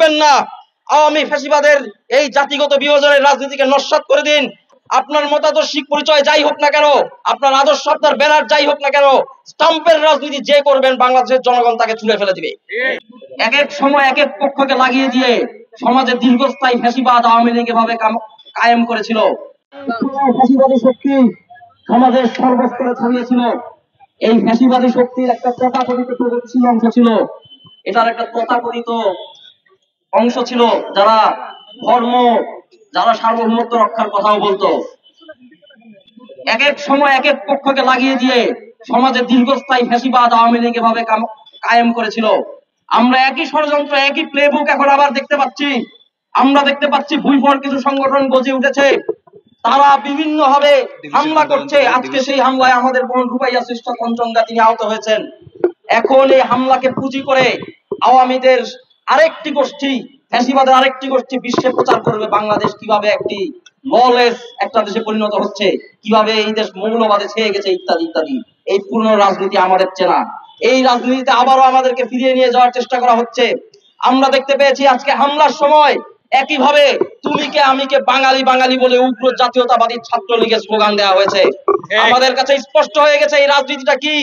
থাকবেন না। আওয়ামী ফ্যাসিবাদের এই জাতিগত বিভাজনের রাজনীতিকে নস্যাৎ করে দিন। আপনার মতাদর্শিক পরিচয় যাই হোক না কেন, আপনার আদর্শ, আপনার ব্যানার যাই হোক না কেন, স্টাম্পের রাজনীতি যে করবেন বাংলাদেশের জনগণ তাকে ছুঁড়ে ফেলে দিবে। এক এক সময় এক এক পক্ষকে লাগিয়ে দিয়ে সমাজে দীর্ঘস্থায়ী ফ্যাসিবাদ আওয়ামী লীগ এভাবে কায়েম করেছিল। ফ্যাসিবাদী শক্তি সমাজের সর্বস্তরে ছড়িয়েছিল। এই ফ্যাসিবাদী শক্তির একটা তথাকথিত প্রগতিশীল অংশ ছিল, এটার একটা তথাকথিত অংশ ছিল যারা ধর্ম, যারা সার্বভৌমত্ব রক্ষার কথাও বলতো। এক এক সময় এক এক পক্ষকে লাগিয়ে দিয়ে সমাজে দীর্ঘস্থায়ী ফ্যাসিবাদ আওয়ামী লীগ এভাবে কায়েম করেছিল। আমরা একই ষড়যন্ত্র, একই প্লেবুক এখন আবার দেখতে পাচ্ছি। আমরা দেখতে পাচ্ছি ভুইফর কিছু সংগঠন গজে উঠেছে, তারা বিভিন্ন ভাবে হামলা করছে। আজকে সেই হামলায় আমাদের বোন রুবাইয়া সিস্টার কঞ্চনগা তিনি আহত হয়েছেন। এখন এই হামলাকে পুঁজি করে আওয়ামীদের আরেকটি গোষ্ঠী, ফ্যাসিবাদের আরেকটি গোষ্ঠী বিশ্বে প্রচার করবে বাংলাদেশ কিভাবে একটি ললেস একটা দেশে পরিণত হচ্ছে, কিভাবে এই দেশ মৌলবাদে ছেয়ে গেছে, ইত্যাদি ইত্যাদি। এই পুরনো রাজনীতি আমাদের চেনা, এই রাজনীতিতে আবারও আমাদেরকে ফিরিয়ে নিয়ে যাওয়ার চেষ্টা করা হচ্ছে। আমরা দেখতে পেয়েছি আজকে হামলার সময় একইভাবে তুমি কে আমি কে বাঙালি বাঙালি বলে উগ্র জাতীয়তাবাদী ছাত্রলীগের স্লোগান দেওয়া হয়েছে। আমাদের কাছে স্পষ্ট হয়ে গেছে এই রাজনীতিটা কি।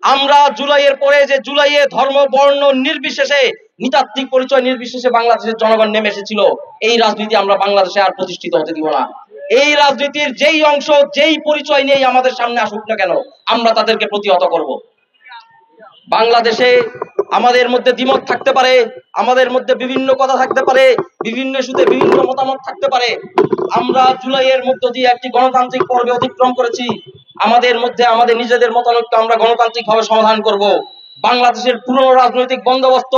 আমরা জুলাইয়ের পরে যে জুলাইয়ে ধর্ম বর্ণ নির্বিশেষে, নৃতাত্ত্বিক পরিচয় নির্বিশেষে বাংলাদেশের জনগণ নেমে এসেছিল, এই রাজনীতি আমরা বাংলাদেশে আর প্রতিষ্ঠিত হতে দিব না। এই রাজনীতির যেই অংশ, যেই পরিচয় নিয়ে আমাদের সামনে আসুক না কেন, আমরা তাদেরকে প্রতিহত করব। বাংলাদেশে আমাদের মধ্যে দ্বিমত থাকতে পারে, আমাদের মধ্যে বিভিন্ন কথা থাকতে পারে, বিভিন্ন ইস্যুতে বিভিন্ন মতামত থাকতে পারে। আমরা জুলাইয়ের মধ্য দিয়ে একটি গণতান্ত্রিক পর্বে অতিক্রম করেছি। আমাদের মধ্যে আমাদের নিজেদের মতামতকে আমরা গণতান্ত্রিক ভাবে সমাধান করব। বাংলাদেশের পুরনো রাজনৈতিক বন্দোবস্ত,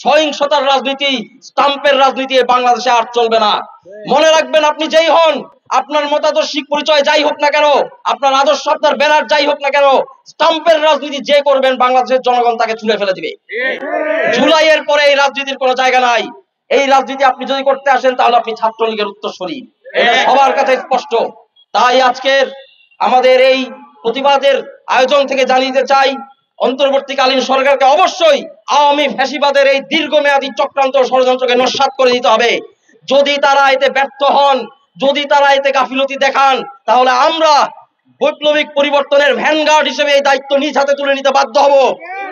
সহিংসতার রাজনীতি, স্টাম্পের রাজনীতি বাংলাদেশে আর চলবে না। মনে রাখবেন, আপনি যেই হন, আপনার মতাদর্শিক পরিচয় যাই হোক না কেন, আপনার আদর্শ, আপনার ব্যানার যাই হোক না কেন, স্টাম্পের রাজনীতি যে করবেন বাংলাদেশের জনগণ তাকে ছুঁড়ে ফেলে দিবে। জুলাইয়ের পরে এই রাজনীতির কোনো জায়গা নাই। এই রাজনীতি আপনি যদি করতে আসেন তাহলে আপনি ছাত্রলীগের উত্তরসূরি, সবার কাছে স্পষ্ট। তাই আজকের আমাদের এই প্রতিবাদের আয়োজন থেকে জানিয়ে দিতে চাই, অন্তর্বর্তীকালীন সরকারকে অবশ্যই আওয়ামী ফ্যাসিবাদের এই দীর্ঘমেয়াদী চক্রান্ত ষড়যন্ত্রকে নস্যাৎ করে দিতে হবে। যদি তারা এতে ব্যর্থ হন, যদি তারা এতে গাফিলতি দেখান, তাহলে আমরা বৈপ্লবিক পরিবর্তনের ভ্যানগার্ড হিসেবে এই দায়িত্ব নিজ হাতে তুলে নিতে বাধ্য হব।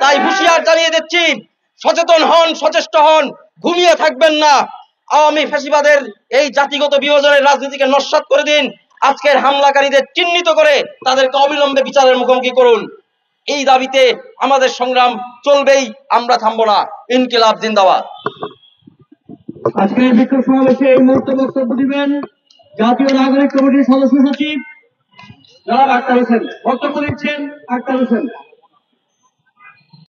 তাই হুঁশিয়ার জানিয়ে দিচ্ছি, সচেতন হন, সচেষ্ট হন, ঘুমিয়ে থাকবেন না। আওয়ামী ফ্যাসিবাদের এই জাতিগত বিভাজনের রাজনীতিকে নস্যাৎ করে দিন। আজকের হামলাকারীদের চিহ্নিত করে তাদেরকে অবিলম্বে বিচারের মুখোমুখি করুন। এই দাবিতে আমাদের সংগ্রাম চলবেই, আমরা থামবো না। ইনকিলাব জিন্দাবাদ। আজকের বিক্ষোভ সমাবেশে এই মুহূর্তে বক্তব্য দিবেন জাতীয় নাগরিক কমিটির সদস্য সচিব জনাব আক্তার হোসেন। বক্তব্য দিচ্ছেন আক্তার হোসেন।